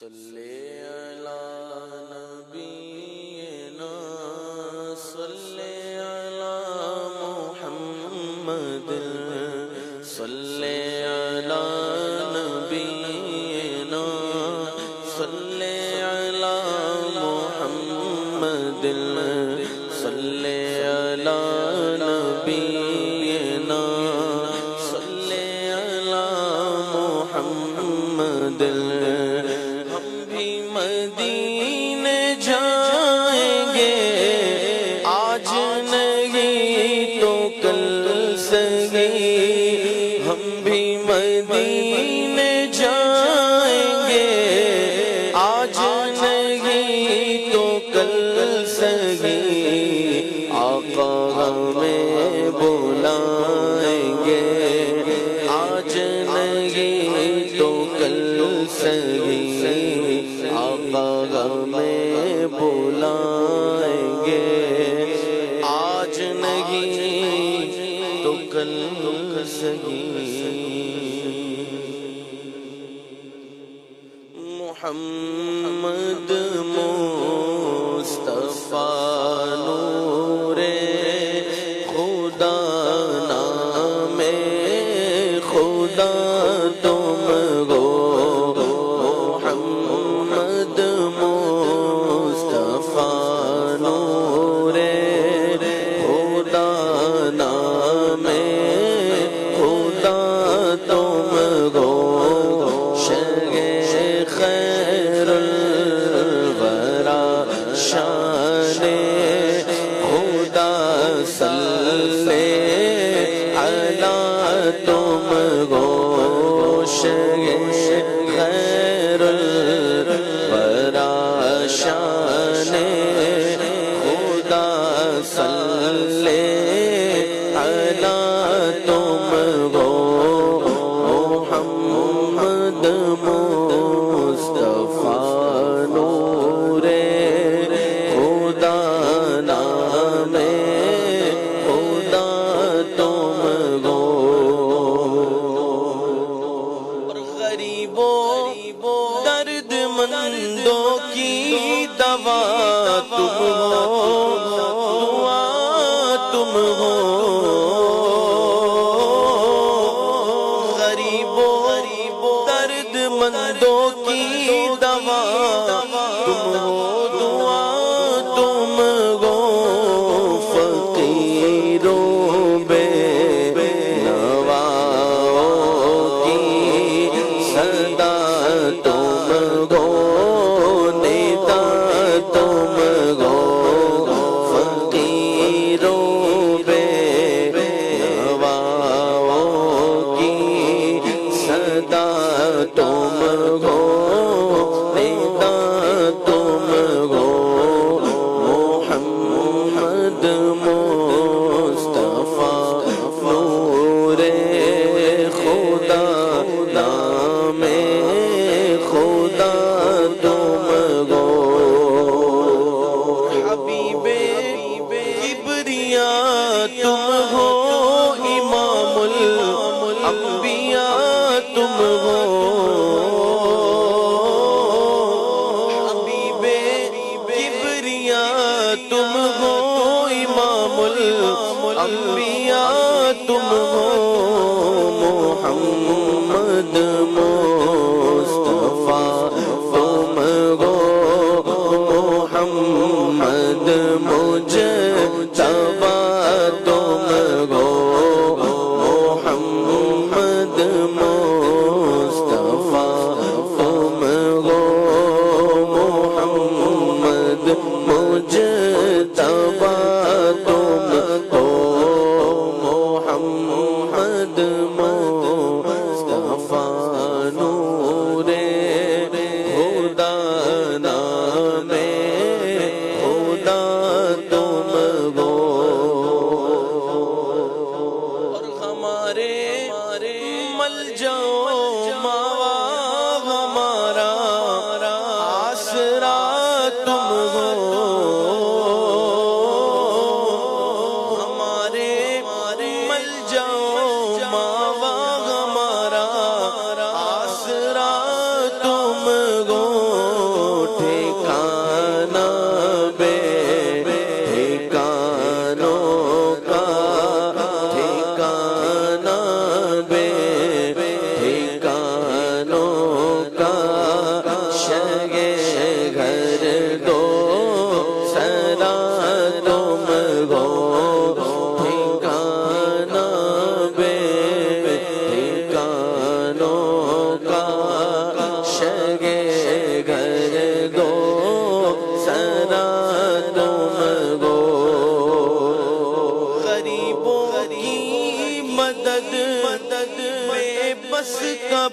صلی علی نبینا صلی علی محمد صلی علی نبینا صلی علی محمد صلی علی نبینا صلی علی محمد مدینے جائیں گے آج نہیں تو کل سگی ہم بھی مدینے جائیں گے آج نہیں تو کل سگی آقا ہمیں بلائیں گے آج نہیں تو کل سگی آقا ہمیں بلائیں گے آج نہیں تو کل سگی محمد مصطفیٰ نور خدا نام خدا تم گو تم گوش خیر الورا شان خدا صلی علی تم گو محمد مصطفیٰ نور خدا نام خدا تم گو درد مندوں کی دوا تم ہو دعا تم ہو غریبوں درد مندوں کی دوا تم ہو دعا تم ہو فقیروں بے نواؤں کی صدا تم گو نیتا تم گو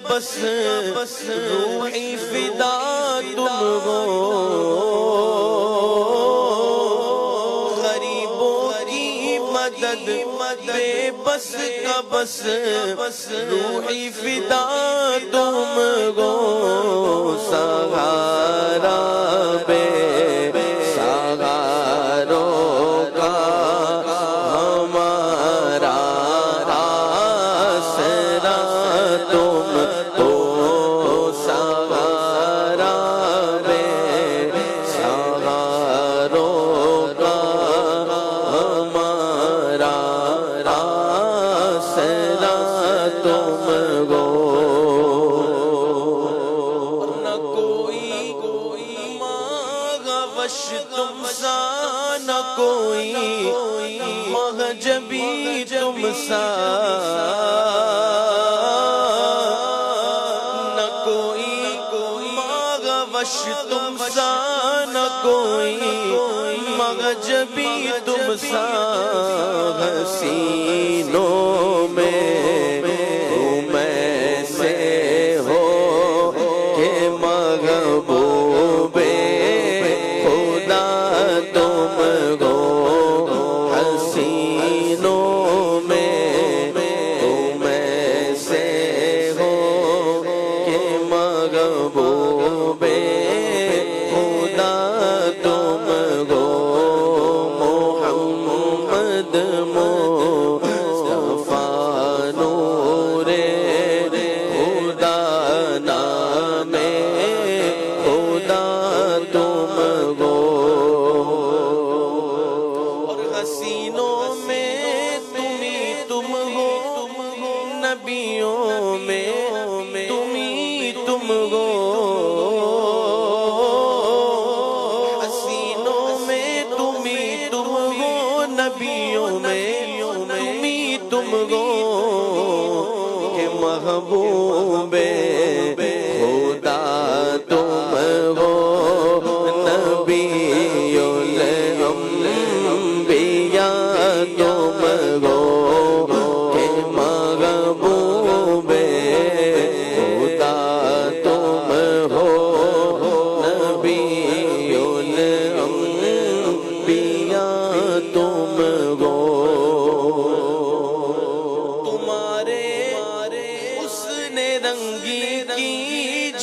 بس روحی فدا تم ہو غریبوں کی مدد بے بس کا بس روحی فدا تم ہو سہارا بے سہاروں کا ہمارا آسرا تم ہو سہارا بے سہاروں کا ہمارا آسرا تم ہو تم سا نہ کوئی مہجبی تم سا نہ کوئی مغوش تم سا نہ کوئی مہجبی تم سا حسینوں میں تم ایسے ہو کہ محبوب نبیوں میں تم ہی تم ہو حسینوں میں تم ہی تم ہو نبیوں میں تم ہی تم ہو کہ محبوب خدا تم ہو نبی الانبیاء تم ہو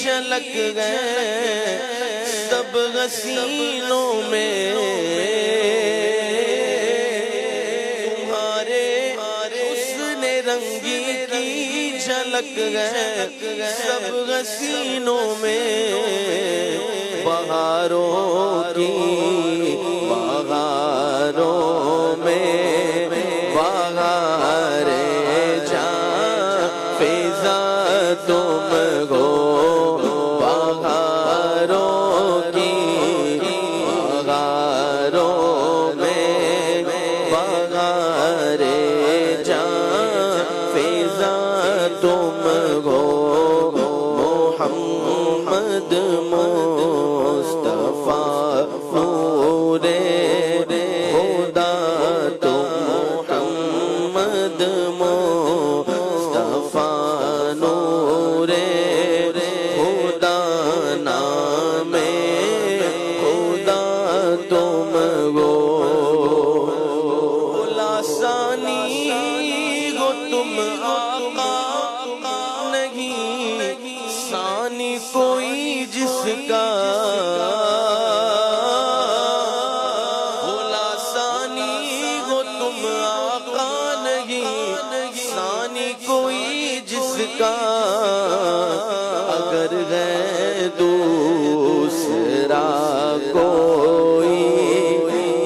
جھلک گئے سب حسینوں میں تمہارے حسن رنگی کی جھلک گئے سب حسینوں میں بہاروں کی بہاروں میں بہار جان فضا تم ہو تم ہو محمد مصطفیٰ نور خدا تم محمد مصطفیٰ نور خدا نام خدا تم ہو لاسانی ہو تم آقا ثانی کوئی جس کا بھولا ثانی ہو تم آقا نہیں ثانی کوئی جس کا اگر ہے دوسرا کوئی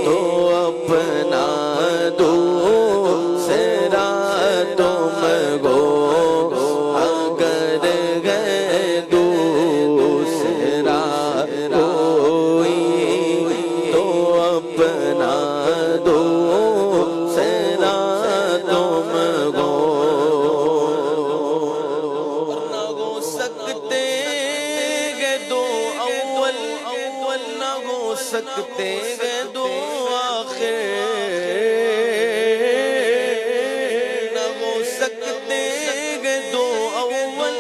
تو اپنا دوسرا تم ہو سکتے ہیں دو آخر نہ ہو سکتے ہیں دو اول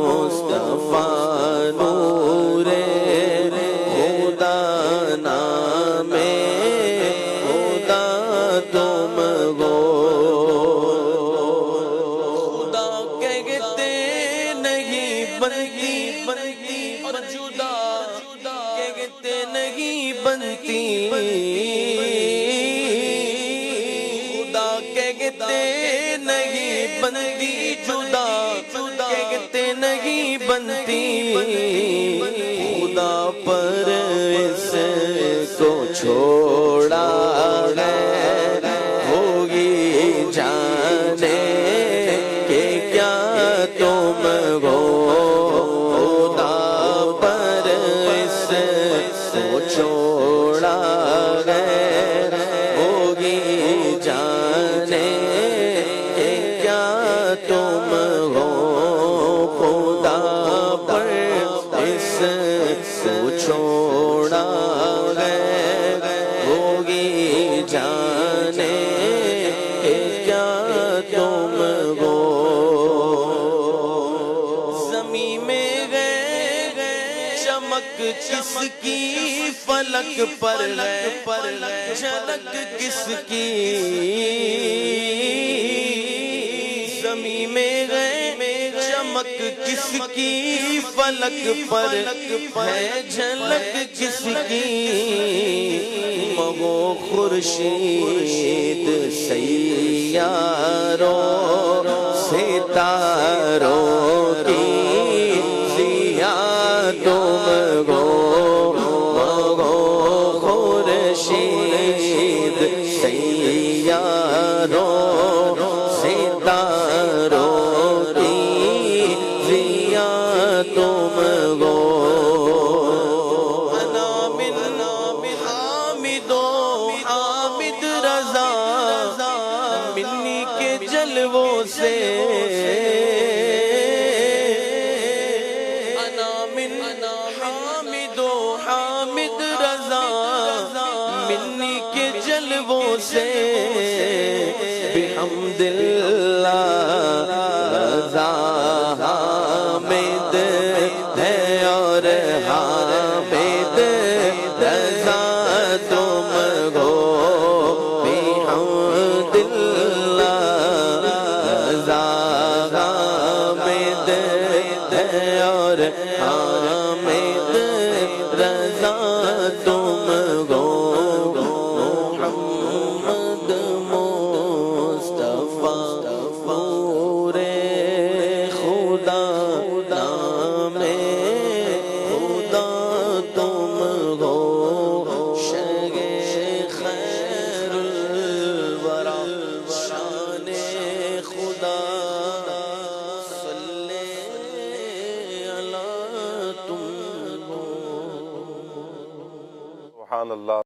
مصطفیٰ نور خدا نام خدا تم گو خدا کہتے نہیں بنتی اور جدا کہتے نہیں بنتی خدا کہتے نہیں بنتی جدا کہتے نہیں بنتی خدا پر اس کو چھوڑا ہے ہوگی جانے کہ کیا تم گو خدا پر اس کو چھوڑا ہے ہوگی جانے کہ کیا تم ہو خدا پر اس کو چھوڑا ہے ہوگی جانے کہ کیا تم ہو زمین میں گئے چمک کس کی فلک پر جھلک کس کی زمین میں گئے چمک کس کی فلک پر ہے جھلک کس کی مغو خورشید سیاروں ستاروں کی ضیا تم گو مغو خورشید سیاروں ستاروں کی ضیا تم گو حامد و حامد رضا منی کے جلووں سے حامد و حامد رضا منی کے جلووں سے بحمد اللہ رضا حامد ہے اور حامد رضا تم گو بحمد اللہ رضا حامد ہے اور حامد رضا تم گو محمد مصطفیٰ نور خدا نام خدا تم گو شگ خیر الورا شان خدا صلی علی تم گو سبحان اللہ.